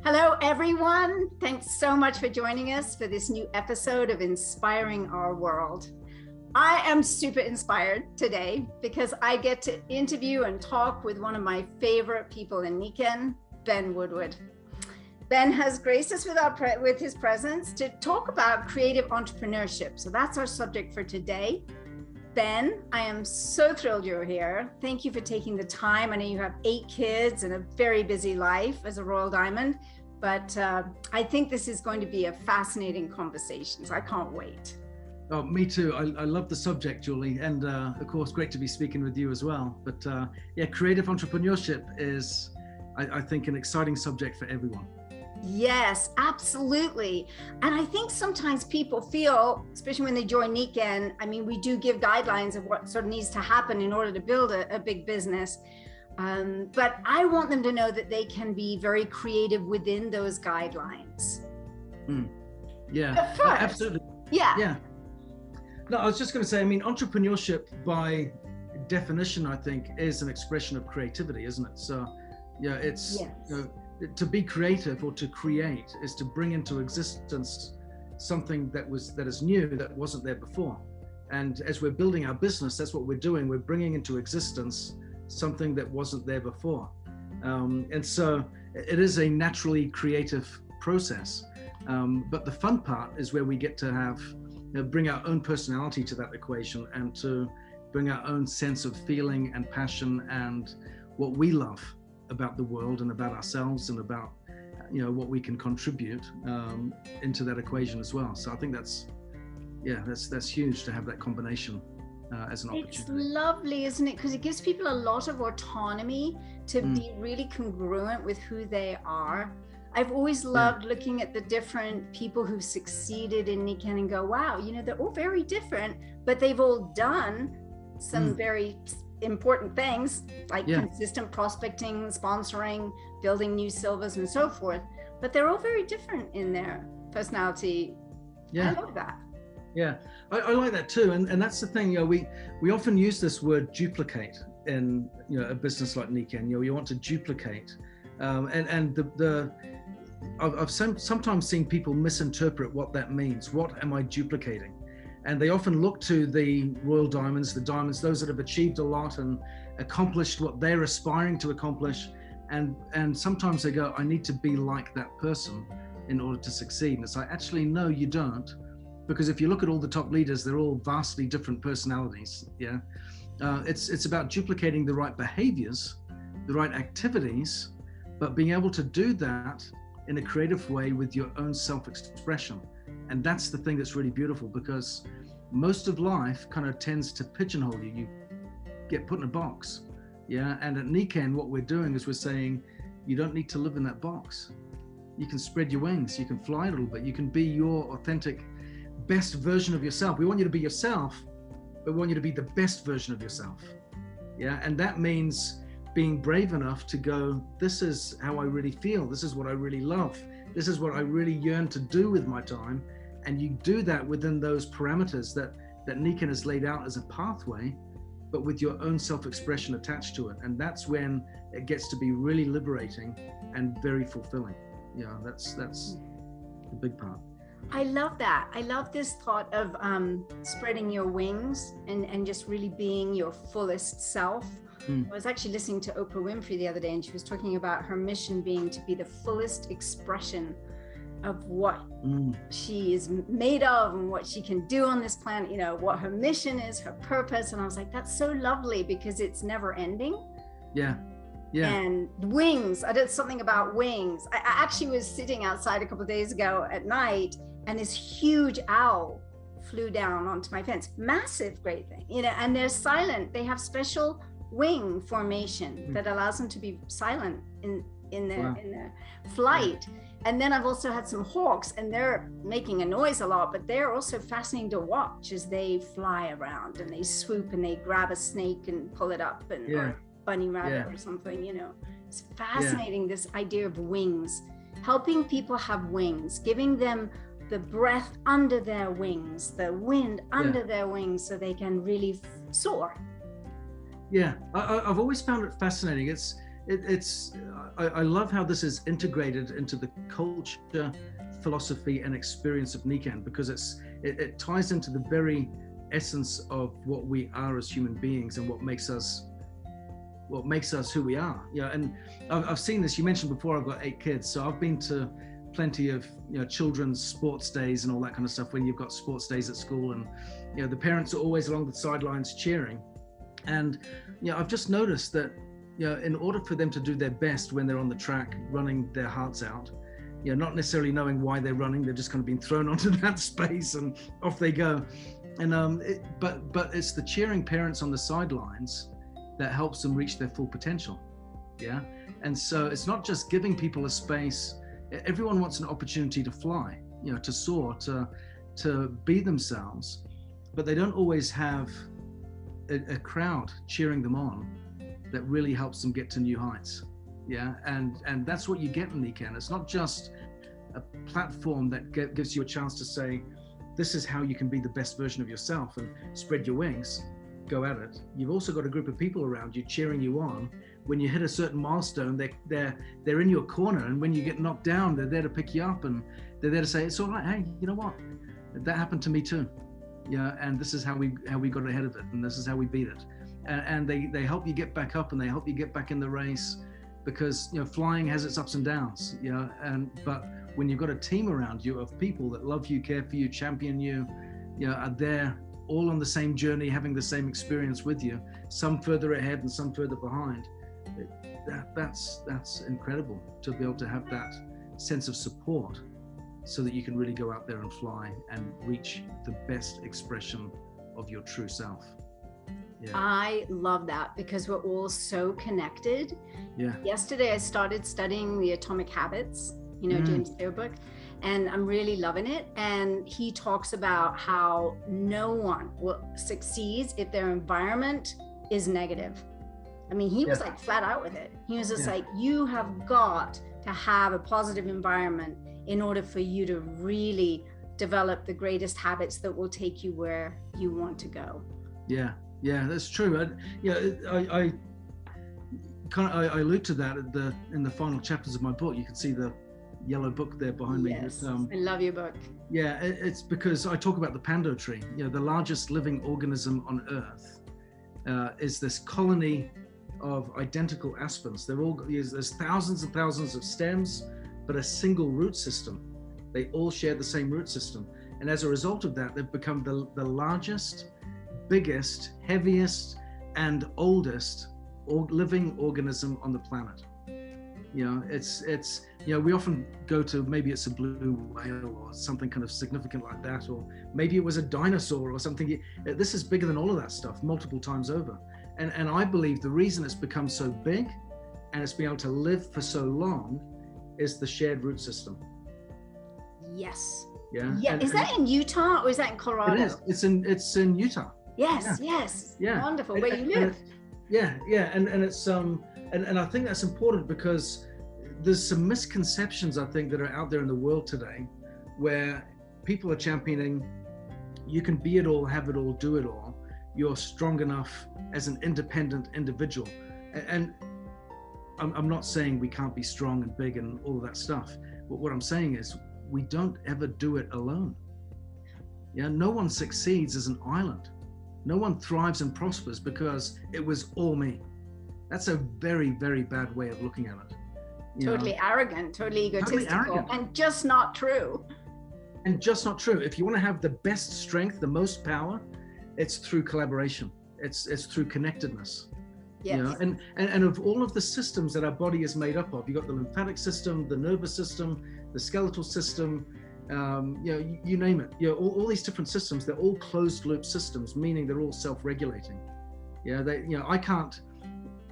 Hello, everyone. Thanks so much for joining us for this new episode of Inspiring Our World. I am super inspired today because I get to interview and talk with one of my favorite people in Nikken, Ben Woodward. Ben has graced us with his presence to talk about creative entrepreneurship. So that's our subject for today. Ben, I am so thrilled you're here. Thank you for taking the time. I know you have 8 kids and a very busy life as a Royal Diamond, but I think this is going to be a fascinating conversation. So I can't wait. Oh, me too. I love the subject, Julie. And of course, great to be speaking with you as well. But yeah, creative entrepreneurship is, I think, an exciting subject for everyone. Yes, absolutely. And I think sometimes people feel, especially when they join Nikken, I mean, we do give guidelines of what sort of needs to happen in order to build a big business. But I want them to know that they can be very creative within those guidelines. Yeah, absolutely. Yeah. No, I was just going to say, I mean, entrepreneurship by definition, I think, is an expression of creativity, isn't it? So, yeah, it's, yes. To be creative or to create is to bring into existence something that is new, that wasn't there before. And as we're building our business, that's what we're doing. We're bringing into existence something that wasn't there before. And so it is a naturally creative process. But the fun part is where we get to bring our own personality to that equation and to bring our own sense of feeling and passion and what we love about the world and about ourselves and about what we can contribute into that equation as well. So I think that's huge to have that combination as an opportunity. It's lovely, isn't it? Because it gives people a lot of autonomy to be really congruent with who they are. I've always loved looking at the different people who've succeeded in Nikken and go, wow, they're all very different, but they've all done some very important things like consistent prospecting, sponsoring, building new silvers and so forth, but they're all very different in their personality. I love that. Yeah, I like that too. And that's the thing, we often use this word duplicate in a business like Nikken. You want to duplicate, I've sometimes seen people misinterpret what that means. What am I duplicating? And they often look to the Royal Diamonds, those that have achieved a lot and accomplished what they're aspiring to accomplish. And sometimes they go, I need to be like that person in order to succeed. And it's like, actually, no, you don't. Because if you look at all the top leaders, they're all vastly different personalities. Yeah, it's about duplicating the right behaviors, the right activities, but being able to do that in a creative way with your own self-expression. And that's the thing that's really beautiful, because most of life kind of tends to pigeonhole you. You get put in a box. Yeah. And at Nikken, what we're doing is we're saying, you don't need to live in that box. You can spread your wings. You can fly a little bit. You can be your authentic, best version of yourself. We want you to be yourself, but we want you to be the best version of yourself. Yeah. And that means being brave enough to go, this is how I really feel. This is what I really love. This is what I really yearn to do with my time. And you do that within those parameters that Nikken has laid out as a pathway, but with your own self-expression attached to it. And that's when it gets to be really liberating and very fulfilling. Yeah, that's the big part. I love that. I love this thought of spreading your wings and just really being your fullest self. I was actually listening to Oprah Winfrey the other day, and she was talking about her mission being to be the fullest expression of what she is made of and what she can do on this planet, what her mission is, her purpose. And I was like, that's so lovely, because it's never ending. Yeah. And wings, I did something about wings. I actually was sitting outside a couple of days ago at night, and this huge owl flew down onto my fence. Massive, great thing, and they're silent. They have special wing formation that allows them to be silent in their flight. And then I've also had some hawks, and they're making a noise a lot, but they're also fascinating to watch as they fly around and they swoop and they grab a snake and pull it up, and or bunny rabbit or something. It's fascinating, this idea of wings, helping people have wings, giving them the breath under their wings, the wind under their wings, so they can really soar. Yeah, I've always found it fascinating. I love how this is integrated into the culture, philosophy, and experience of Nikken, because it ties into the very essence of what we are as human beings and what makes us who we are. And I've seen this. You mentioned before, I've got 8 kids, so I've been to plenty of children's sports days and all that kind of stuff, when you've got sports days at school, and the parents are always along the sidelines cheering. And I've just noticed that in order for them to do their best when they're on the track running their hearts out, not necessarily knowing why they're running, they're just kind of been thrown onto that space and off they go. And but it's the cheering parents on the sidelines that helps them reach their full potential. And so it's not just giving people a space. Everyone wants an opportunity to fly, to soar, to be themselves, but they don't always have a crowd cheering them on that really helps them get to new heights. And that's what you get in Nikken. It's not just a platform that gives you a chance to say, this is how you can be the best version of yourself and spread your wings, go at it. You've also got a group of people around you cheering you on. When you hit a certain milestone, they're in your corner, and when you get knocked down, they're there to pick you up, and they're there to say, it's all right. Hey, you know what? That happened to me too. And this is how we got ahead of it, and this is how we beat it. And they help you get back up, and they help you get back in the race, because flying has its ups and downs. But when you've got a team around you of people that love you, care for you, champion you, are there all on the same journey, having the same experience with you, some further ahead and some further behind. That's incredible to be able to have that sense of support, so that you can really go out there and fly and reach the best expression of your true self. I love that, because we're all so connected. Yesterday I started studying the Atomic Habits, James Clear book, and I'm really loving it. And he talks about how no one will succeed if their environment is negative. I mean, he was like flat out with it. He was just like, you have got to have a positive environment in order for you to really develop the greatest habits that will take you where you want to go. Yeah, that's true. I allude to that in the final chapters of my book. You can see the yellow book there behind me. Yes, I love your book. It's because I talk about the pando tree. The largest living organism on Earth is this colony of identical aspens. There's thousands and thousands of stems, but a single root system. They all share the same root system. And as a result of that, they've become the largest, biggest, heaviest, and oldest living organism on the planet. We often go to, maybe it's a blue whale or something kind of significant like that, or maybe it was a dinosaur or something. This is bigger than all of that stuff, multiple times over. And I believe the reason it's become so big and it's been able to live for so long is the shared root system. Yes. Yeah. Is that in Utah or is that in Colorado? It is. It's in Utah. Yes. Yeah. Wonderful. Where you live. And it's and I think that's important, because there's some misconceptions, I think, that are out there in the world today, where people are championing, you can be it all, have it all, do it all. You're strong enough as an independent individual. And I'm not saying we can't be strong and big and all of that stuff. But what I'm saying is, we don't ever do it alone. No one succeeds as an island. No one thrives and prospers because it was all me. That's a very, very bad way of looking at it. Totally arrogant, totally egotistical, and just not true. If you want to have the best strength, the most power, it's through collaboration. It's through connectedness. Yes. And of all of the systems that our body is made up of, you've got the lymphatic system, the nervous system, the skeletal system, you name it. All these different systems, they're all closed loop systems, meaning they're all self-regulating. I can't,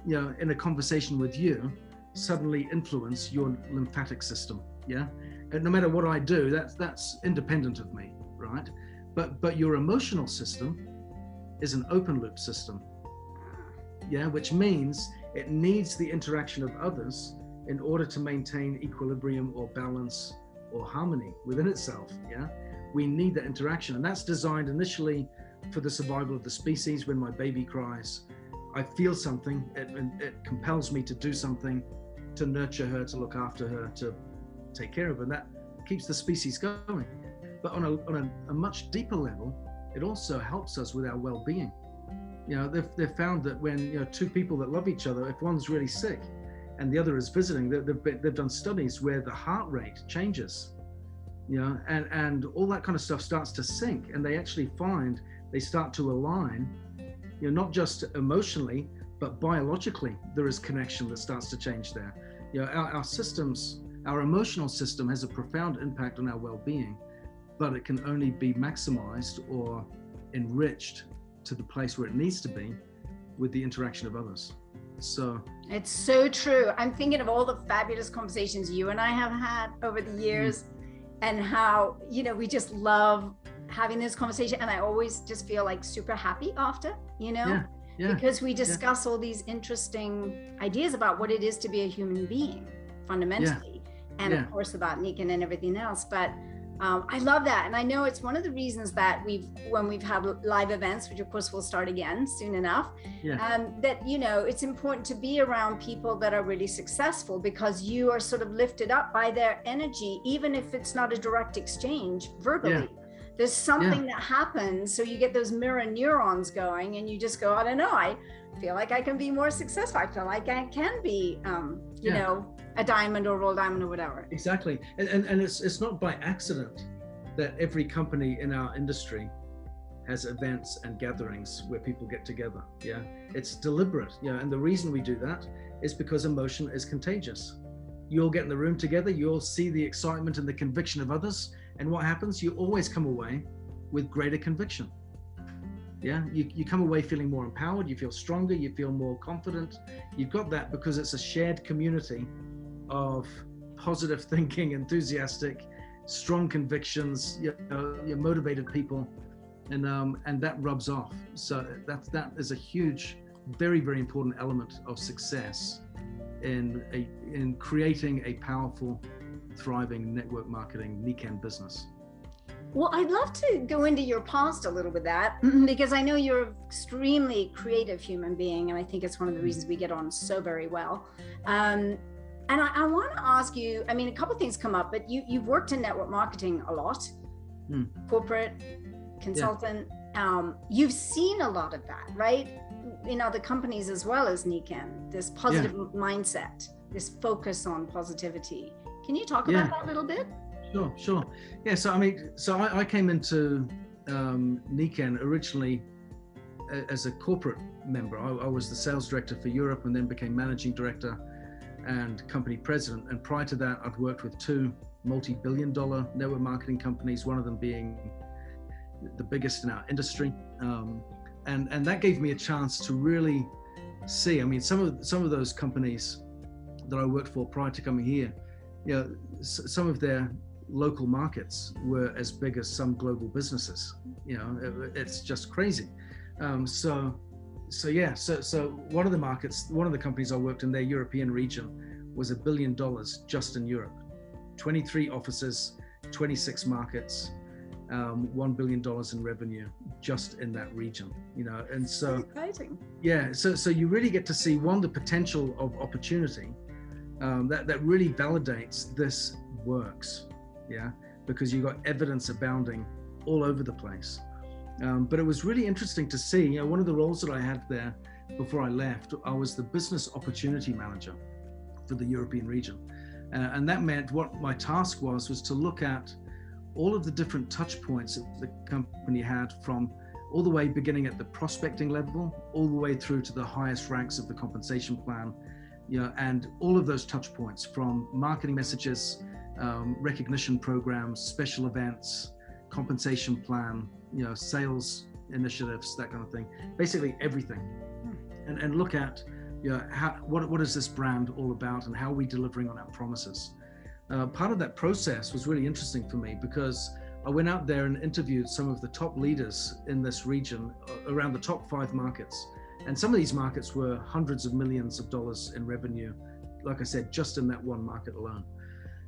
in a conversation with you, suddenly influence your lymphatic system. And no matter what I do, that's independent of me, right? But your emotional system is an open loop system. Which means it needs the interaction of others in order to maintain equilibrium or balance or harmony within itself. We need that interaction, and that's designed initially for the survival of the species. When my baby cries, I feel something, it compels me to do something, to nurture her, to look after her, to take care of her. And that keeps the species going. But on a much deeper level, it also helps us with our well-being. You know, they've found that when, you know, two people that love each other, if one's really sick and the other is visiting, they've done studies where the heart rate changes, you know, and all that kind of stuff starts to sync, and they actually find they start to align, you know, not just emotionally, but biologically, there is connection that starts to change there. You know, our systems, our emotional system has a profound impact on our well-being, but it can only be maximized or enriched to the place where it needs to be with the interaction of others. So it's so true. I'm thinking of all the fabulous conversations you and I have had over the years, and how, you know, we just love having this conversation. And I always just feel like super happy after, you know, because we discuss all these interesting ideas about what it is to be a human being fundamentally. And of course about Nikken and everything else. But I love that. And I know it's one of the reasons that when we've had live events, which of course will start again soon enough, that, you know, it's important to be around people that are really successful, because you are sort of lifted up by their energy, even if it's not a direct exchange verbally. There's something that happens. So you get those mirror neurons going, and you just go, I don't know, I feel like I can be more successful. I feel like I can be, you know, a diamond or roll diamond or whatever. Exactly. And it's not by accident that every company in our industry has events and gatherings where people get together. Yeah, it's deliberate. Yeah, and the reason we do that is because emotion is contagious. You'll get in the room together, you'll see the excitement and the conviction of others, and what happens? You always come away with greater conviction. Yeah, you come away feeling more empowered, you feel stronger, you feel more confident. You've got that because it's a shared community of positive thinking, enthusiastic, strong convictions, you know, you're motivated people, and that rubs off. So that is a huge, very, very important element of success in creating a powerful, thriving network marketing Nikken business. Well, I'd love to go into your past a little bit that, because I know you're an extremely creative human being, and I think it's one of the reasons we get on so very well. And I want to ask you, I mean, a couple of things come up, but you've worked in network marketing a lot, corporate, consultant. You've seen a lot of that, right? In other companies as well as Nikken, this positive mindset, this focus on positivity. Can you talk about that a little bit? Sure. Yeah, so I came into Nikken originally as a corporate member. I was the sales director for Europe, and then became managing director and company president. And prior to that, I'd worked with two multi-billion-dollar network marketing companies, one of them being the biggest in our industry. And that gave me a chance to really see, I mean, some of those companies that I worked for prior to coming here, you know, some of their local markets were as big as some global businesses. You know, it's just crazy. So one of the companies I worked in, their European region, was $1 billion just in Europe. 23 offices, 26 markets, $1 billion in revenue just in that region. You know, and so exciting. Yeah, so you really get to see, one, the potential of opportunity that really validates this works. Yeah, because you got evidence abounding all over the place. But it was really interesting to see, you know, one of the roles that I had there before I left, I was the business opportunity manager for the European region. And that meant what my task was to look at all of the different touch points that the company had, from all the way beginning at the prospecting level, all the way through to the highest ranks of the compensation plan, you know, and all of those touch points, from marketing messages, recognition programs, special events, compensation plan, you know, sales initiatives, that kind of thing, basically everything, and look at, you know, what is this brand all about, and how are we delivering on our promises. Part of that process was really interesting for me, because I went out there and interviewed some of the top leaders in this region around the top 5 markets, and some of these markets were hundreds of millions of dollars in revenue, like I said, just in that one market alone.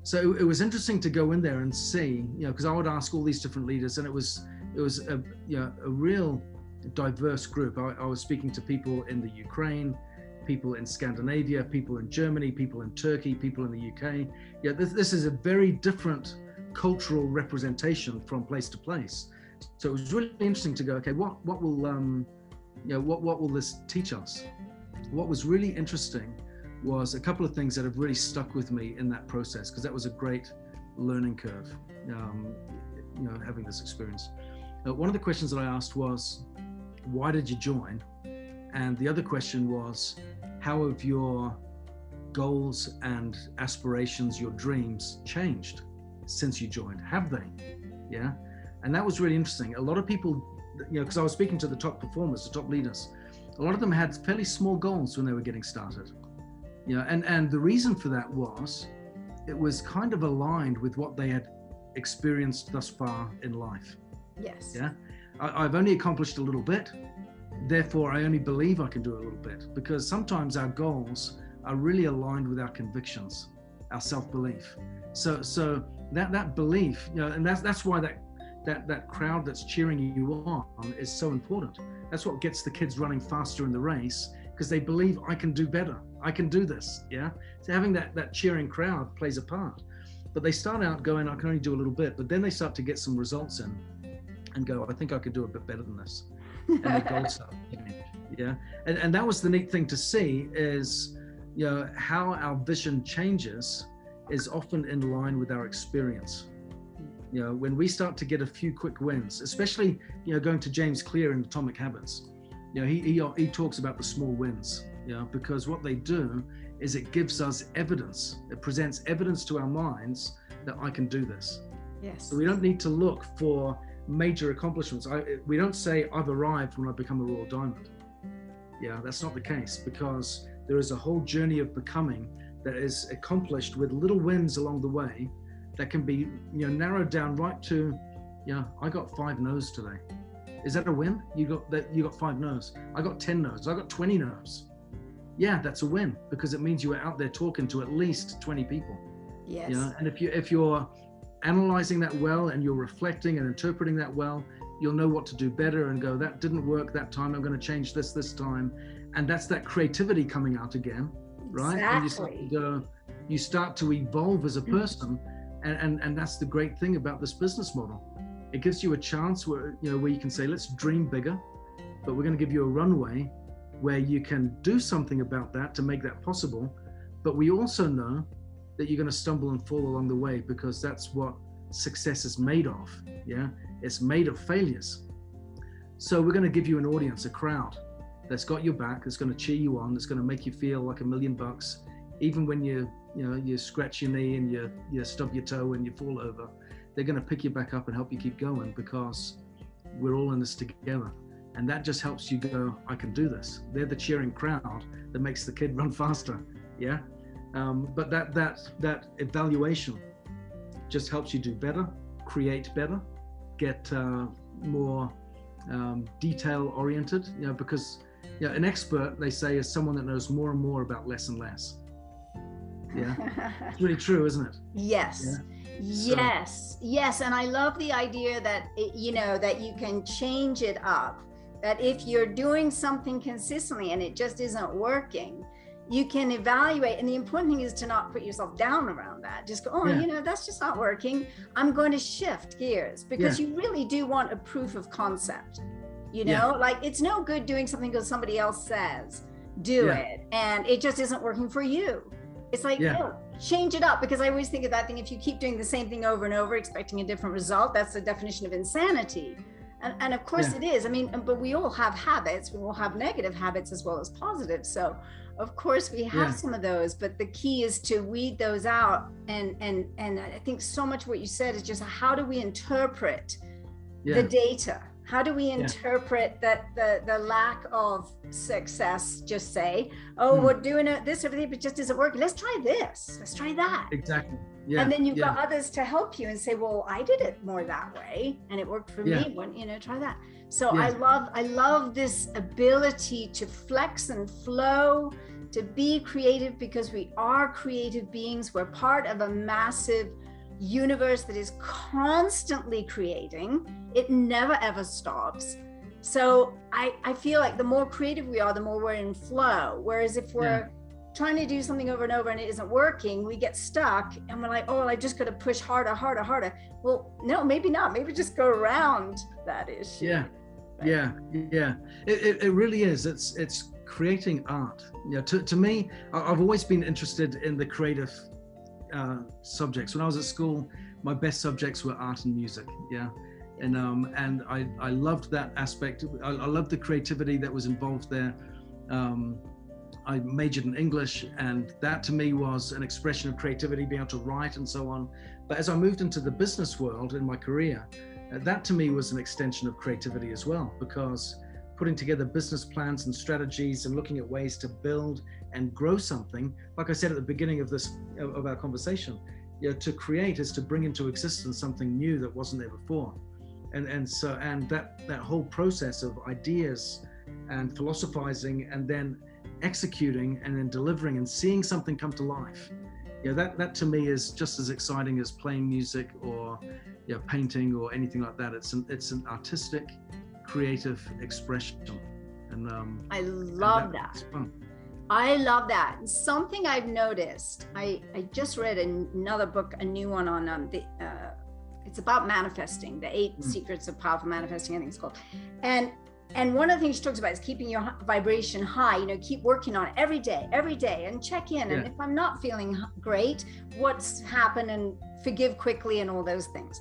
So it was interesting to go in there and see, you know, because I would ask all these different leaders, and it was a real diverse group. I was speaking to people in the Ukraine, people in Scandinavia, people in Germany, people in Turkey, people in the UK. Yeah, this is a very different cultural representation from place to place. So it was really interesting to go, okay, what will this teach us? What was really interesting was a couple of things that have really stuck with me in that process, because that was a great learning curve, having this experience. One of the questions that I asked was, why did you join? And the other question was, how have your goals and aspirations, your dreams changed since you joined? Have they? Yeah. And that was really interesting. A lot of people, because I was speaking to the top performers, the top leaders, a lot of them had fairly small goals when they were getting started. And the reason for that was, it was kind of aligned with what they had experienced thus far in life. Yes. Yeah. I've only accomplished a little bit, therefore I only believe I can do a little bit, because sometimes our goals are really aligned with our convictions, our self-belief. So that belief, and that's why that crowd that's cheering you on is so important. That's what gets the kids running faster in the race, because they believe I can do better, I can do this. Yeah. So having that cheering crowd plays a part. But they start out going, I can only do a little bit, but then they start to get some results in and go, I think I could do a bit better than this. And the goals start to change. Yeah. And that was the neat thing to see, is, how our vision changes is often in line with our experience. When we start to get a few quick wins, especially, going to James Clear in Atomic Habits, he talks about the small wins, because what they do is it gives us evidence. It presents evidence to our minds that I can do this. Yes. So we don't need to look for major accomplishments. We don't say I've arrived when I become a Royal Diamond. Yeah, that's not the case, because there is a whole journey of becoming that is accomplished with little wins along the way that can be, narrowed down right to, I got 5 no's today. Is that a win? You got 5 no's. I got 10 no's. I got 20 no's. Yeah, that's a win, because it means you were out there talking to at least 20 people. Yes. And if you're analyzing that well, and you're reflecting and interpreting that well, you'll know what to do better and go, that didn't work that time, I'm going to change this time. And that's that creativity coming out again, right? Exactly. And you start to evolve as a person. And that's the great thing about this business model. It gives you a chance where you can say, let's dream bigger, but we're going to give you a runway where you can do something about that to make that possible. But we also know that you're going to stumble and fall along the way, because that's what success is made of. Yeah, it's made of failures. So we're going to give you an audience, a crowd that's got your back, that's going to cheer you on, that's going to make you feel like $1 million, even when you scratch your knee and you stub your toe and you fall over. They're going to pick you back up and help you keep going, because we're all in this together. And that just helps you go, I can do this. They're the cheering crowd that makes the kid run faster. Yeah. But that evaluation just helps you do better, create better, get more detail oriented, because an expert, they say, is someone that knows more and more about less and less. Yeah. It's really true, isn't it? Yes. Yeah. Yes. And I love the idea that, that you can change it up, that if you're doing something consistently and it just isn't working, you can evaluate. And the important thing is to not put yourself down around that. Just go, that's just not working. I'm going to shift gears, because you really do want a proof of concept. Like, it's no good doing something because somebody else says, do it, and it just isn't working for you. It's like, no, change it up. Because I always think of that thing, if you keep doing the same thing over and over, expecting a different result, that's the definition of insanity. And of course it is. I mean, but we all have habits. We all have negative habits as well as positive. So of course we have some of those, but the key is to weed those out. And I think so much what you said is just, how do we interpret the data? How do we interpret that the lack of success? Just say, we're doing this, everything, but just isn't working. Let's try this. Let's try that. Exactly. Yeah. And then you've got others to help you and say, well, I did it more that way, and it worked for me. When try that. So I love this ability to flex and flow, to be creative, because we are creative beings. We're part of a massive universe that is constantly creating. It never ever stops. So I feel like the more creative we are, the more we're in flow. Whereas if we're trying to do something over and over and it isn't working, we get stuck and we're like, oh, well, I just got to push harder. Well, no, maybe not. Maybe just go around that issue. Yeah. Right? It really is. It's creating art. To me, I've always been interested in the creative subjects. When I was at school, my best subjects were art and music. And I loved that aspect. I loved the creativity that was involved there. I majored in English, and that to me was an expression of creativity, being able to write and so on. But as I moved into the business world in my career, that to me was an extension of creativity as well, because putting together business plans and strategies and looking at ways to build and grow something, like I said at the beginning of our conversation, to create is to bring into existence something new that wasn't there before. And that whole process of ideas and philosophizing and then executing and then delivering and seeing something come to life, that to me is just as exciting as playing music or painting or anything like that. It's an artistic, creative expression, and I love that. I love that. Something I've noticed, I just read another book, a new one on it's about manifesting, the 8 secrets of powerful manifesting, I think it's called. And one of the things she talks about is keeping your vibration high, keep working on it every day and check in. And if I'm not feeling great, what's happened, and forgive quickly and all those things.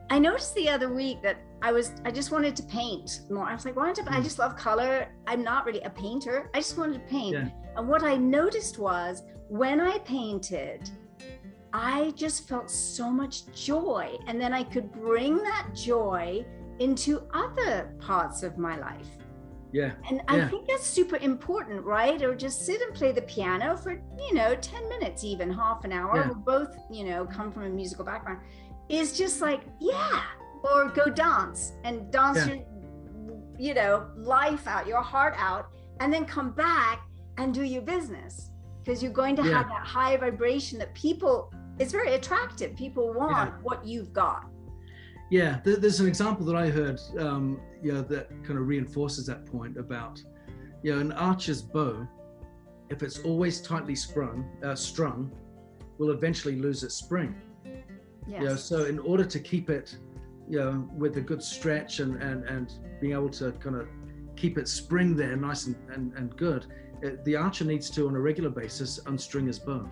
I noticed the other week that I just wanted to paint more. I was like, I just love color. I'm not really a painter. I just wanted to paint. And what I noticed was when I painted, I just felt so much joy. And then I could bring that joy into other parts of my life. And I think that's super important, right? Or just sit and play the piano for, 10 minutes, even half an hour. We both, come from a musical background. Is just like, or go dance your, life out, your heart out, and then come back and do your business, because you're going to have that high vibration that it's very attractive. People want what you've got. There's an example that I heard, that kind of reinforces that point about, an archer's bow, if it's always tightly strung, will eventually lose its spring. So in order to keep it, with a good stretch and being able to kind of keep its spring there nice and good, the archer needs to, on a regular basis, unstring his bow.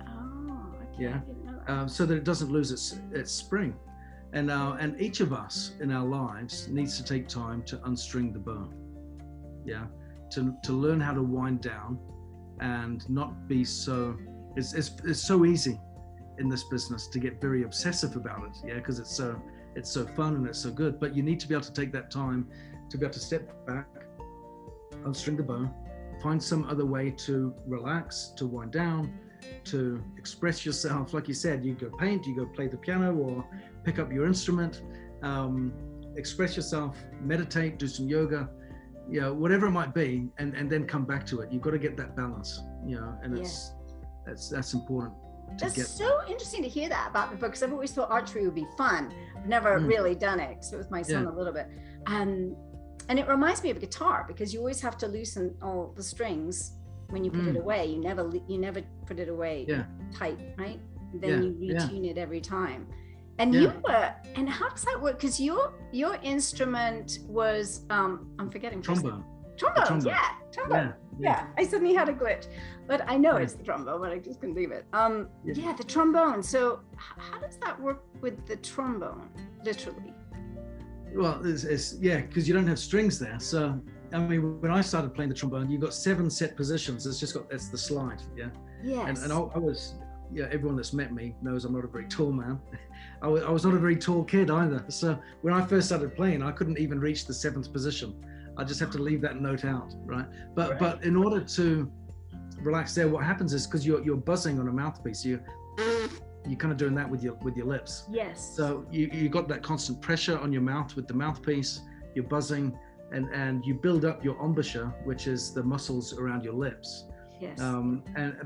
Oh, okay. I didn't know that. So that it doesn't lose its spring. And each of us in our lives needs to take time to unstring the bow, to learn how to wind down and not be so. It's so easy in this business to get very obsessive about it, because it's so fun and it's so good. But you need to be able to take that time to be able to step back, unstring the bow, find some other way to relax, to wind down, to express yourself. Like you said, you go paint, you go play the piano, or pick up your instrument, express yourself, meditate, do some yoga, whatever it might be, and then come back to it. You've got to get that balance, and that's important. That's so interesting to hear that about the book, because I've always thought archery would be fun. I've never really done it, so with my son a little bit. And it reminds me of a guitar, because you always have to loosen all the strings when you put it away. You never put it away tight, right? Then you retune it every time. And and how does that work? Because your instrument was I'm forgetting. Trombone. Trombone. Yeah. I suddenly had a glitch, but I know it's the trombone, but I just couldn't think of it. The trombone. So how does that work with the trombone, literally? Well, it's because you don't have strings there. So I mean, when I started playing the trombone, you've got 7 set positions. It's the slide. Yes. And I was. Everyone that's met me knows I'm not a very tall man. I was not a very tall kid either. So when I first started playing, I couldn't even reach the 7th position. I just have to leave that note out, right? But in order to relax there, what happens is, because you're buzzing on a mouthpiece, you're kind of doing that with your lips. Yes. So you got that constant pressure on your mouth with the mouthpiece. You're buzzing, and you build up your embouchure, which is the muscles around your lips. Yes.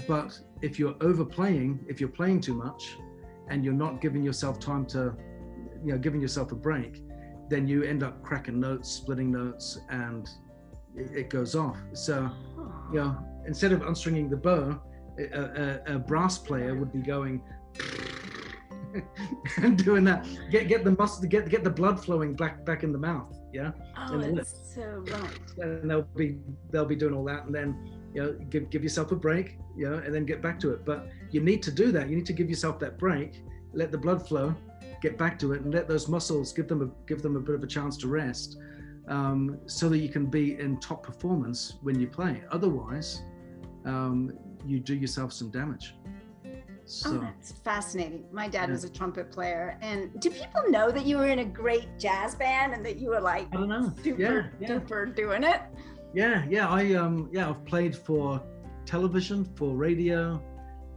But if you're overplaying, if you're playing too much, and you're not giving yourself time to, giving yourself a break, then you end up cracking notes, splitting notes, and it goes off. So, you know, instead of unstringing the bow, a brass player would be going and doing that. Get the muscle, get the blood flowing back in the mouth. Yeah. Oh, it's so right. And they'll be doing all that, and then, you know, give yourself a break, you know, and then get back to it. But you need to do that. You need to give yourself that break, let the blood flow, get back to it, and let those muscles give them a bit of a chance to rest, so that you can be in top performance when you play. Otherwise, you do yourself some damage. So. Oh, that's fascinating. My dad was a trumpet player. And do people know that you were in a great jazz band and that you were like, I don't know, super doing it? Yeah. I've played for television, for radio,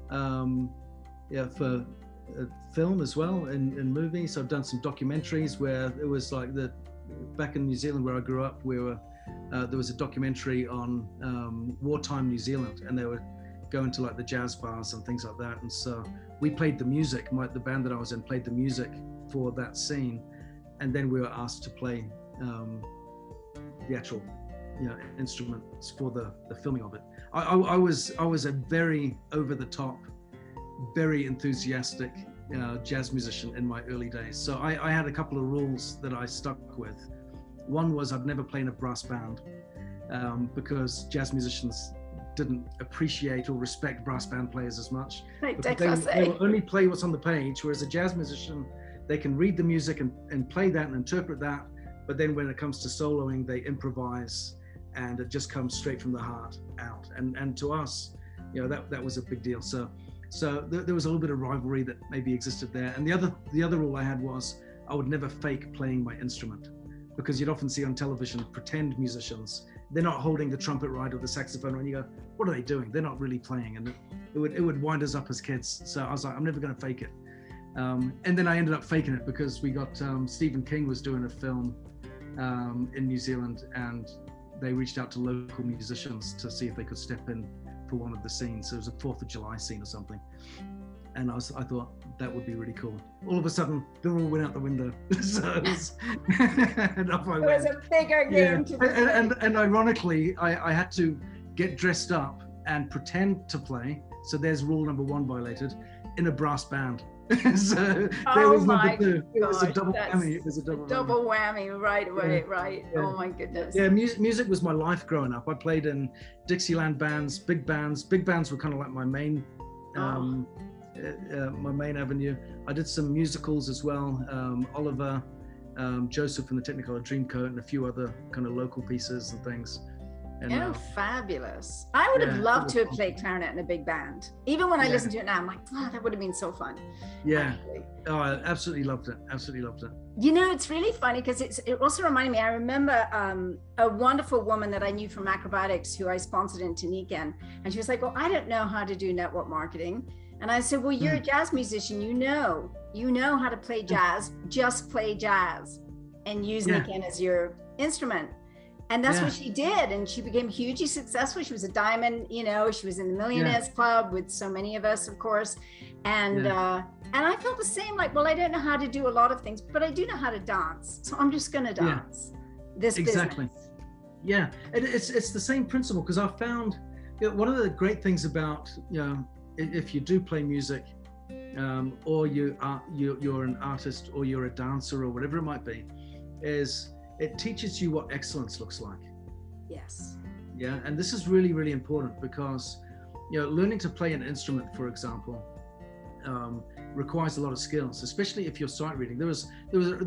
for film as well, in movies. I've done some documentaries where it was like back in New Zealand where I grew up, there was a documentary on wartime New Zealand, and they were going to like the jazz bars and things like that. And so we played the music, the band that I was in played the music for that scene. And then we were asked to play the actual, you know, instruments for the filming of it. I was a very over the top, very enthusiastic jazz musician in my early days. So I had a couple of rules that I stuck with. One was I'd never play in a brass band, because jazz musicians didn't appreciate or respect brass band players as much. They will only play what's on the page, whereas a jazz musician, they can read the music and play that and interpret that, but then when it comes to soloing, they improvise, and it just comes straight from the heart out. And to us, you know, that was a big deal. So there was a little bit of rivalry that maybe existed there. And the other rule I had was I would never fake playing my instrument, because you'd often see on television pretend musicians. They're not holding the trumpet right or the saxophone, and you go, what are they doing? They're not really playing. And it would wind us up as kids. So I was like, I'm never going to fake it. And then I ended up faking it, because we got Stephen King was doing a film in New Zealand, and they reached out to local musicians to see if they could step in for one of the scenes. So it was a 4th of July scene or something. And I thought that would be really cool. All of a sudden, they all went out the window. So it was, and off I went. It was a bigger game to play. And ironically, I had to get dressed up and pretend to play. So there's rule number 1 violated, in a brass band. So there was number 2. It was a double whammy. It was a double whammy right away, right? Yeah. Oh my goodness. Yeah, music was my life growing up. I played in Dixieland bands, big bands. Big bands were kind of like my main. My main avenue. I did some musicals as well. Oliver, Joseph and the Technicolor Dreamcoat, and a few other kind of local pieces and things. And, fabulous. I would have loved to have played clarinet in a big band. Even when I listen to it now, I'm like, that would have been so fun. Yeah. Actually. Oh, I absolutely loved it. Absolutely loved it. You know, it's really funny because it also reminded me, I remember a wonderful woman that I knew from acrobatics who I sponsored into Nikken. And she was like, well, I don't know how to do network marketing. And I said, well, you're a jazz musician, you know how to play jazz, just play jazz and use Nikken as your instrument. And that's what she did. And she became hugely successful. She was a diamond, you know, she was in the Millionaires Club with so many of us, of course. And I felt the same, like, well, I don't know how to do a lot of things, but I do know how to dance. So I'm just going to dance this exactly. business. Yeah, it's the same principle, because I found, you know, one of the great things about, you know, if you do play music, or you're an artist, or you're a dancer, or whatever it might be, is it teaches you what excellence looks like. Yes. Yeah, and this is really, really important, because, you know, learning to play an instrument, for example, requires a lot of skills, especially if you're sight reading. There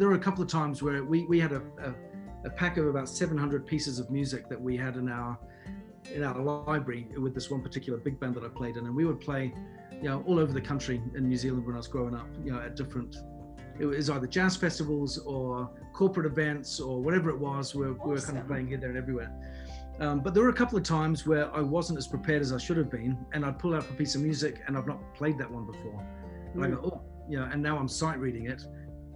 were a couple of times where we had a pack of about 700 pieces of music that we had in our library with this one particular big band that I played in, and we would play, you know, all over the country in New Zealand when I was growing up, you know, at different, it was either jazz festivals or corporate events or whatever it was. We were kind of playing here, there, and everywhere. But there were a couple of times where I wasn't as prepared as I should have been, and I'd pull out a piece of music and I've not played that one before. And I go, oh, you know, and now I'm sight reading it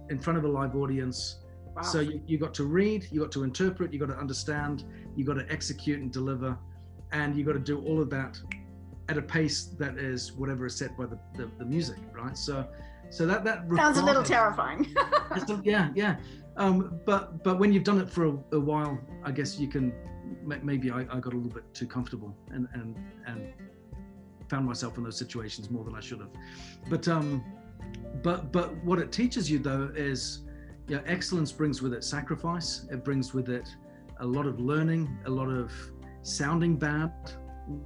in front of a live audience. Wow. So you got to read, you got to interpret, you got to understand, you got to execute and deliver, and you got to do all of that at a pace that is whatever is set by the music, right? So that sounds a little terrifying. Yeah. But when you've done it for a while, I guess you can, maybe I got a little bit too comfortable and found myself in those situations more than I should have. But what it teaches you though is, excellence brings with it sacrifice. It brings with it a lot of learning, a lot of sounding bad,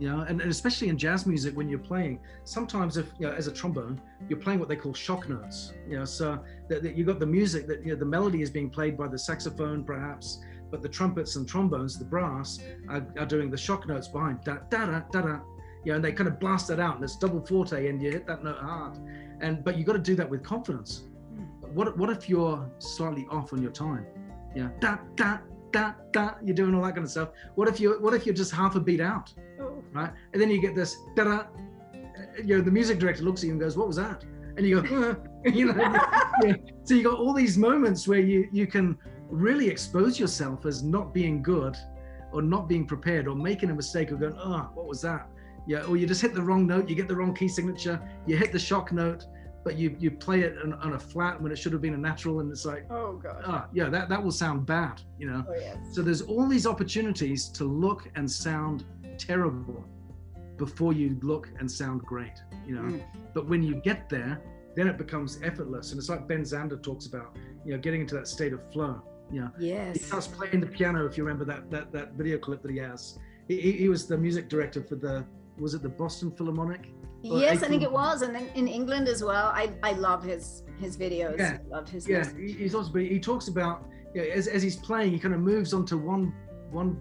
and especially in jazz music, when you're playing, sometimes if, as a trombone, you're playing what they call shock notes, so that you got the music that, the melody is being played by the saxophone perhaps, but the trumpets and trombones, the brass, are doing the shock notes behind, da da da da da, and they kind of blast it out, and it's double forte, and you hit that note hard, but you got to do that with confidence. What if you're slightly off on your time? Da da da da. You're doing all that kind of stuff. What if you're just half a beat out, right? And then you get this da da. The music director looks at you and goes, "What was that?" And you go, So you got all these moments where you can really expose yourself as not being good, or not being prepared, or making a mistake, or going, "Oh, what was that?" Or you just hit the wrong note. You get the wrong key signature. You hit the shock note, but you play it on a flat when it should have been a natural, and it's like, oh god, that will sound bad, Oh, yes. So there's all these opportunities to look and sound terrible before you look and sound great, But when you get there, then it becomes effortless, and it's like Ben Zander talks about, getting into that state of flow. Yes. He starts playing the piano. If you remember that video clip that he has, he was the music director for was it the Boston Philharmonic? Yes, I think it was, and then in England as well. I love his videos. Yeah. I love his music. He's also, he talks about, as he's playing, he kind of moves onto one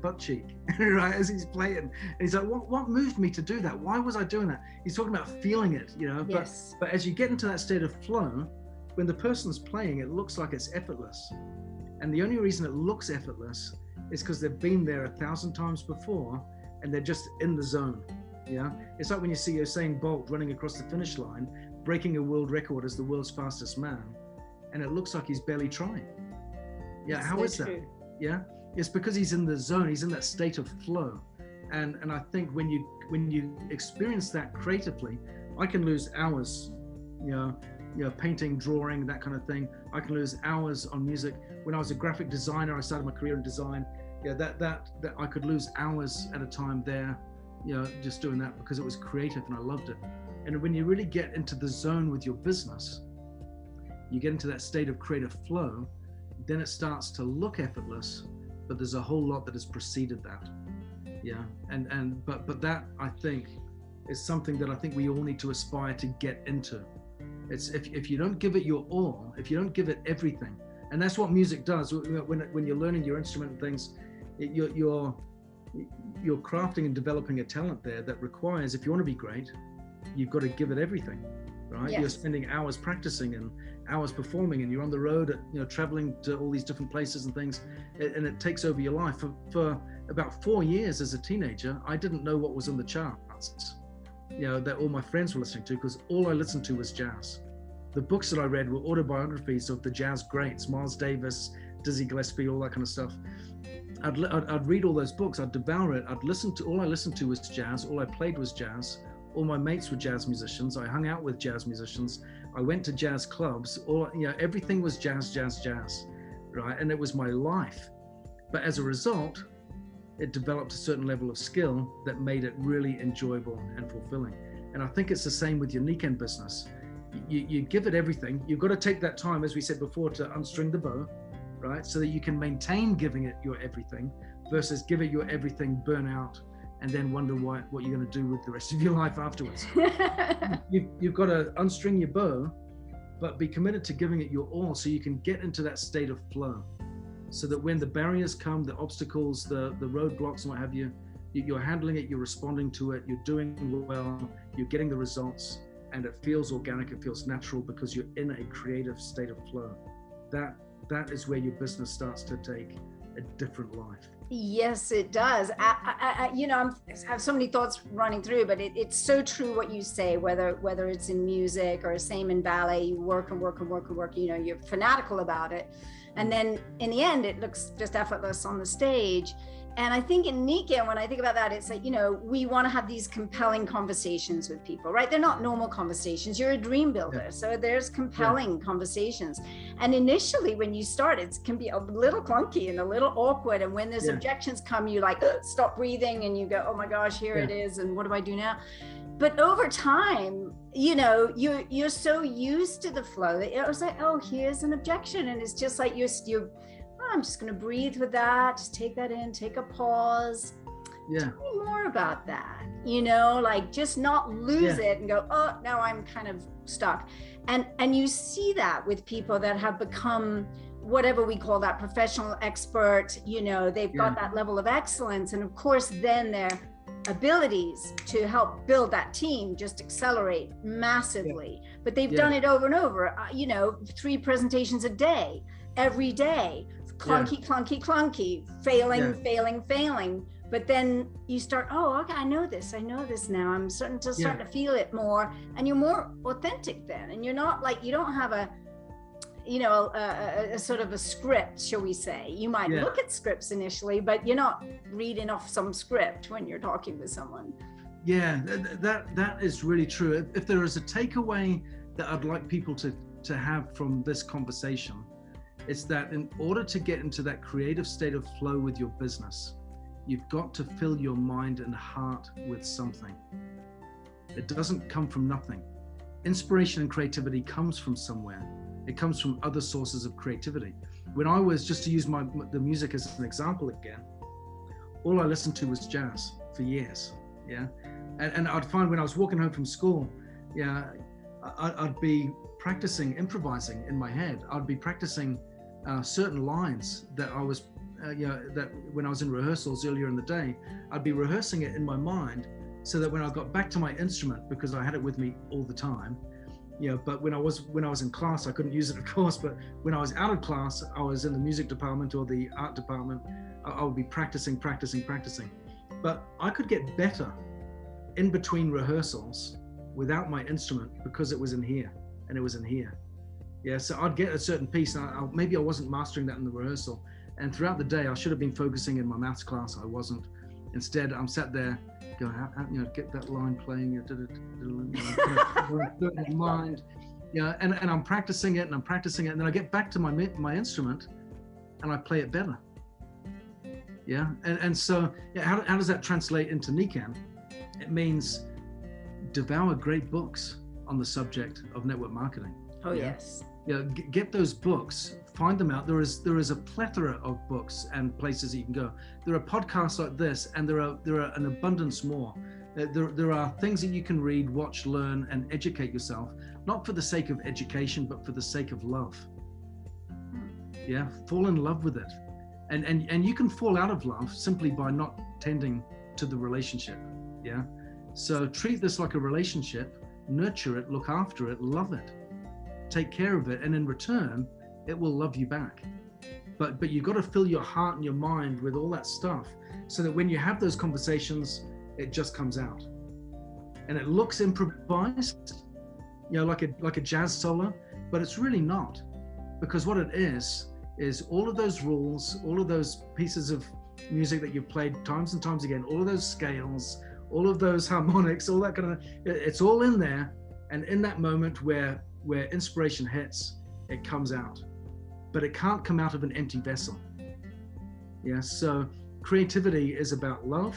butt cheek, right, as he's playing, and he's like, what moved me to do that? Why was I doing that? He's talking about feeling it, Yes. But as you get into that state of flow, when the person's playing, it looks like it's effortless, and the only reason it looks effortless is because they've been there 1,000 times before, and they're just in the zone. It's like when you see Usain Bolt running across the finish line, breaking a world record as the world's fastest man, and it looks like he's barely trying. How is that? It's because he's in the zone. He's in that state of flow, and I think when you experience that creatively, I can lose hours, painting, drawing, that kind of thing. I can lose hours on music. When I was a graphic designer, I started my career in design. That I could lose hours at a time there. Just doing that because it was creative and I loved it. And when you really get into the zone with your business, you get into that state of creative flow, then it starts to look effortless, but there's a whole lot that has preceded that. But that, I think, is something that I think we all need to aspire to get into. It's if you don't give it your all, if you don't give it everything, and that's what music does. When you're learning your instrument and things, you're crafting and developing a talent there that requires, if you want to be great, you've got to give it everything, right? Yes. You're spending hours practicing and hours performing, and you're on the road, traveling to all these different places and things, and it takes over your life. For about 4 years as a teenager, I didn't know what was on the charts, that all my friends were listening to, because all I listened to was jazz. The books that I read were autobiographies of the jazz greats, Miles Davis, Dizzy Gillespie, all that kind of stuff. I'd read all those books, I'd devour it, all I listened to was jazz, all I played was jazz, all my mates were jazz musicians, I hung out with jazz musicians, I went to jazz clubs, everything was jazz, right? And it was my life. But as a result, it developed a certain level of skill that made it really enjoyable and fulfilling. And I think it's the same with your Nikken business. You give it everything. You've got to take that time, as we said before, to unstring the bow, right? So that you can maintain giving it your everything versus give it your everything, burn out, and then wonder what you're going to do with the rest of your life afterwards. You've got to unstring your bow, but be committed to giving it your all so you can get into that state of flow. So that when the barriers come, the obstacles, the roadblocks and what have you, you're handling it, you're responding to it, you're doing well, you're getting the results, and it feels organic, it feels natural because you're in a creative state of flow. That is where your business starts to take a different life. Yes, it does. I have so many thoughts running through, but it's so true what you say, whether it's in music or same in ballet, you work and work and work and work, you're fanatical about it. And then in the end, it looks just effortless on the stage. And I think in Nikken, when I think about that, it's like, you know, we want to have these compelling conversations with people, right? They're not normal conversations. You're a dream builder. Yeah. So there's compelling conversations. And initially when you start, it can be a little clunky and a little awkward. And when there's objections come, you like stop breathing and you go, oh my gosh, here it is. And what do I do now? But over time, you know, you're so used to the flow that it was like, oh, here's an objection. And it's just like I'm just going to breathe with that. Just take that in, take a pause. Yeah. Tell me more about that. You know, like just not lose it and go, oh, now I'm kind of stuck. And you see that with people that have become whatever we call that professional expert, you know, they've got that level of excellence. And of course, then their abilities to help build that team just accelerate massively. But they've done it over and over, you know, 3 presentations a day, every day. Clunky, failing. But then you start, oh, okay, I know this now. I'm starting to feel it more. And you're more authentic then. And you're not like, you don't have a sort of a script, shall we say. You might look at scripts initially, but you're not reading off some script when you're talking with someone. Yeah, that is really true. If there is a takeaway that I'd like people to have from this conversation, it's that in order to get into that creative state of flow with your business, you've got to fill your mind and heart with something. It doesn't come from nothing. Inspiration and creativity comes from somewhere. It comes from other sources of creativity. When I was, just to use the music as an example again, all I listened to was jazz for years, and I'd find when I was walking home from school, I'd be practicing improvising in my head. I'd be practicing certain lines that I was, that when I was in rehearsals earlier in the day, I'd be rehearsing it in my mind so that when I got back to my instrument, because I had it with me all the time, but when I was in class, I couldn't use it, of course, but when I was out of class, I was in the music department or the art department, I would be practicing. But I could get better in between rehearsals without my instrument because it was in here and it was in here. So I'd get a certain piece and maybe I wasn't mastering that in the rehearsal. And throughout the day, I should have been focusing in my maths class. I wasn't. Instead, I'm sat there going, get that line playing, in my mind, and I'm practicing it, and then I get back to my instrument, and I play it better. And so how does that translate into Nikken? It means devour great books on the subject of network marketing. Oh yes. Get those books, find them out. There is a plethora of books and places that you can go. There are podcasts like this, and there are an abundance more. There are things that you can read, watch, learn, and educate yourself, not for the sake of education, but for the sake of love. Fall in love with it. And you can fall out of love simply by not tending to the relationship. So treat this like a relationship, nurture it, look after it, love it. Take care of it, and in return, it will love you back. But you've got to fill your heart and your mind with all that stuff so that when you have those conversations, it just comes out. And it looks improvised, like a jazz solo, but it's really not. Because what it is all of those rules, all of those pieces of music that you've played times and times again, all of those scales, all of those harmonics, all that kind of, it's all in there. And in that moment where inspiration hits, it comes out, but it can't come out of an empty vessel. So creativity is about love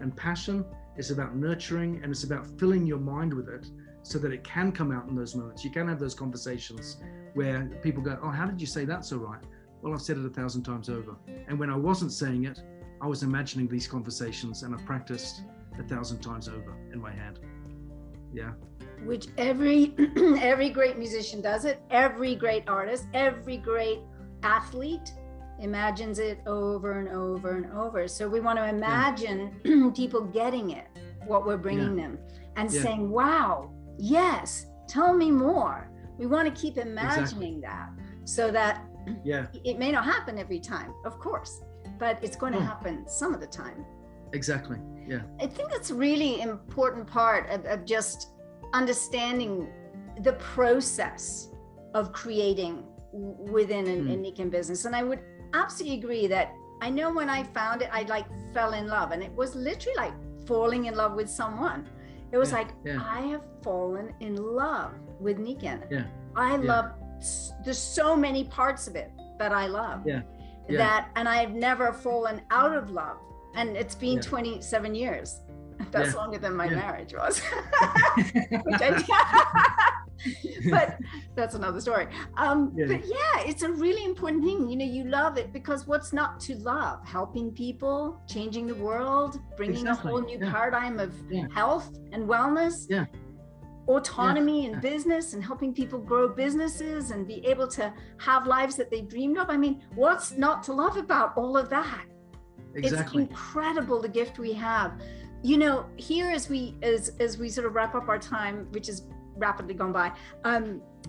and passion. It's about nurturing, and it's about filling your mind with it so that it can come out in those moments. You can have those conversations where people go, oh, how did you say that so right? Well, I've said it 1,000 times over. And when I wasn't saying it, I was imagining these conversations, and I practiced 1,000 times over in my head. Which every great musician does it, every great artist, every great athlete imagines it over and over and over. So we want to imagine people getting it, what we're bringing them, and saying, wow, yes, tell me more. We want to keep imagining that so that it may not happen every time, of course, but it's going to happen some of the time. Exactly. I think that's a really important part of just understanding the process of creating within a Nikken business. And I would absolutely agree that I know when I found it, I like fell in love, and it was literally like falling in love with someone. It was like, I have fallen in love with Nikken. I love, there's so many parts of it that I love. That, and I've never fallen out of love. And it's been 27 years. That's longer than my marriage was. But that's another story. But yeah, it's a really important thing. You know, you love it because what's not to love? Helping people, changing the world, bringing a whole new paradigm of health and wellness, autonomy in business, and helping people grow businesses and be able to have lives that they dreamed of. I mean, what's not to love about all of that? Exactly. It's incredible, the gift we have. You know, here as we sort of wrap up our time, which is rapidly gone by,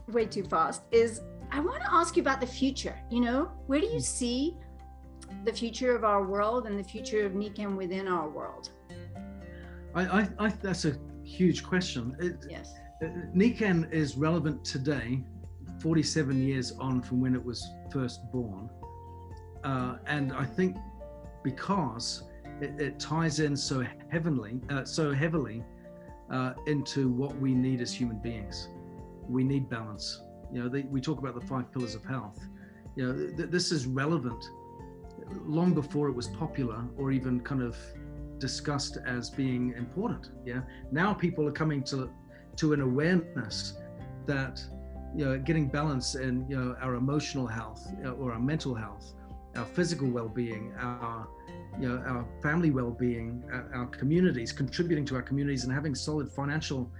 way too fast, is I want to ask you about the future. You know, where do you see the future of our world and the future of Nikken within our world? I that's a huge question. Yes. Nikken is relevant today, 47 years on from when it was first born, and I think because it ties in so heavily into what we need as human beings. We need balance. You know, we talk about the 5 pillars of health. You know, this is relevant long before it was popular or even kind of discussed as being important. Yeah. Now people are coming to an awareness that, you know, getting balance in, you know, our emotional health, or our mental health, our physical well-being, our family well-being, our communities, contributing to our communities, and having solid financial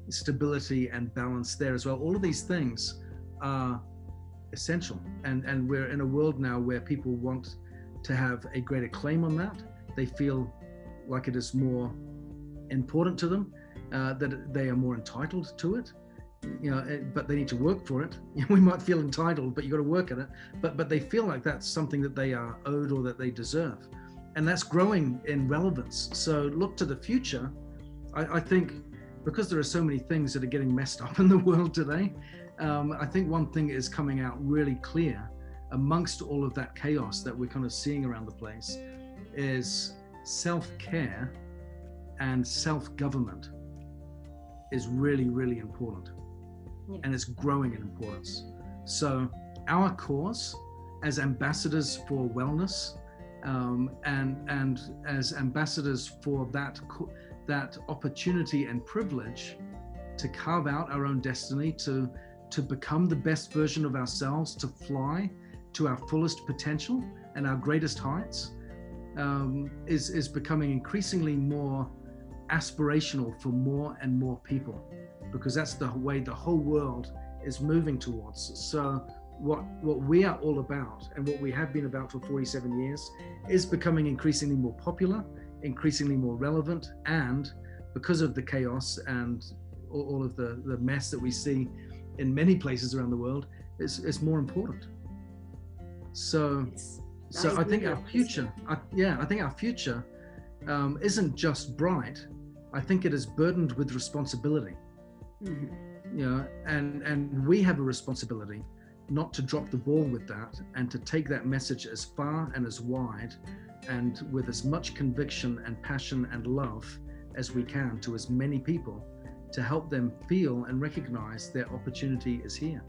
stability and balance there as well. All of these things are essential, and we're in a world now where people want to have a greater claim on that. They feel like it is more important to them, that they are more entitled to it. You know, but they need to work for it. We might feel entitled, but you got to work at it. But they feel like that's something that they are owed or that they deserve, and that's growing in relevance. So look to the future. I think because there are so many things that are getting messed up in the world today, I think one thing is coming out really clear amongst all of that chaos that we're kind of seeing around the place is self-care and self-government is really, really important. And it's growing in importance. So our cause as ambassadors for wellness, and as ambassadors for that opportunity and privilege to carve out our own destiny, to become the best version of ourselves, to fly to our fullest potential and our greatest heights, is becoming increasingly more aspirational for more and more people, because that's the way the whole world is moving towards. So what we are all about, and what we have been about for 47 years, is becoming increasingly more popular, increasingly more relevant, and because of the chaos and all of the mess that we see in many places around the world, it's more important. So I think our future, I think our future isn't just bright. I think it is burdened with responsibility. You know, and we have a responsibility not to drop the ball with that, and to take that message as far and as wide and with as much conviction and passion and love as we can to as many people, to help them feel and recognize their opportunity is here,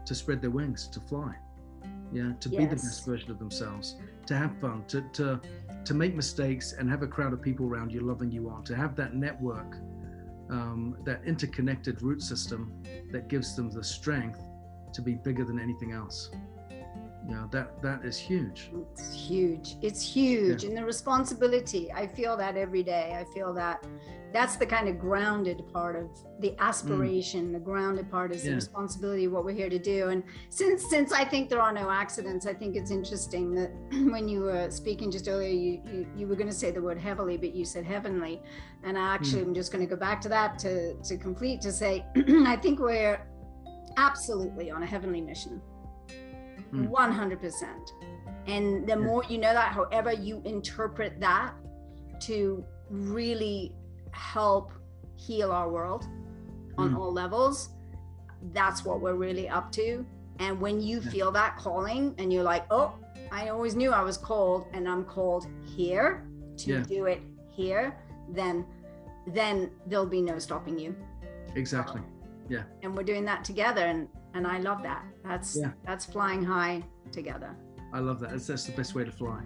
to spread their wings, to fly, to be the best version of themselves, to have fun, to make mistakes and have a crowd of people around you loving you on, to have that network, that interconnected root system that gives them the strength to be bigger than anything else. That is huge. It's huge. And the responsibility, I feel that every day. I feel that that's the kind of grounded part of the aspiration. The grounded part is the responsibility of what we're here to do. And since I think there are no accidents, I think it's interesting that when you were speaking just earlier, you were going to say the word heavily, but you said heavenly. And I actually am just going to go back to that to say, I think we're absolutely on a heavenly mission. 100%. And the more you know that, however you interpret that to really help heal our world on all levels, that's what we're really up to. And when you feel that calling and you're like, oh, I always knew I was called, and I'm called here to do it here, then there'll be no stopping you. Exactly. Yeah. And we're doing that together, and I love that. That's flying high together. I love that. That's the best way to fly.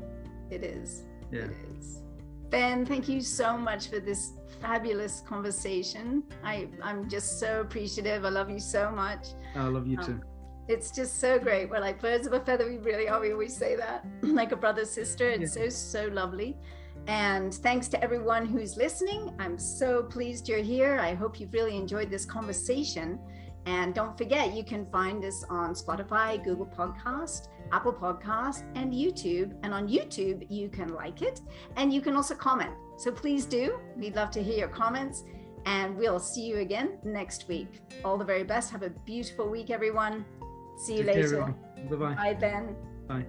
It is. Yeah. It is. Ben, thank you so much for this fabulous conversation. I'm just so appreciative. I love you so much. I love you too. It's just so great. We're like birds of a feather. We really are. We always say that, like a brother, sister. It's so lovely. And thanks to everyone who's listening. I'm so pleased you're here. I hope you've really enjoyed this conversation. And don't forget, you can find us on Spotify, Google Podcast, Apple Podcast, and YouTube. And on YouTube, you can like it, and you can also comment. So please do. We'd love to hear your comments, and we'll see you again next week. All the very best. Have a beautiful week, everyone. See you later. Bye-bye. Bye, Ben. Bye.